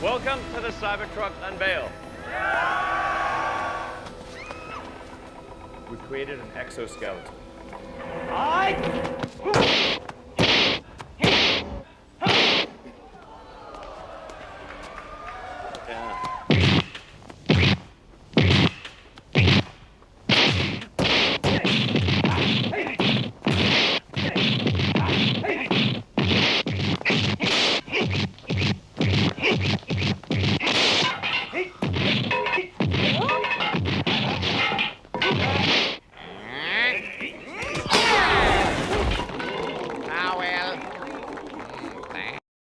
Welcome to the CyberTruck unveil. We've created an exoskeleton.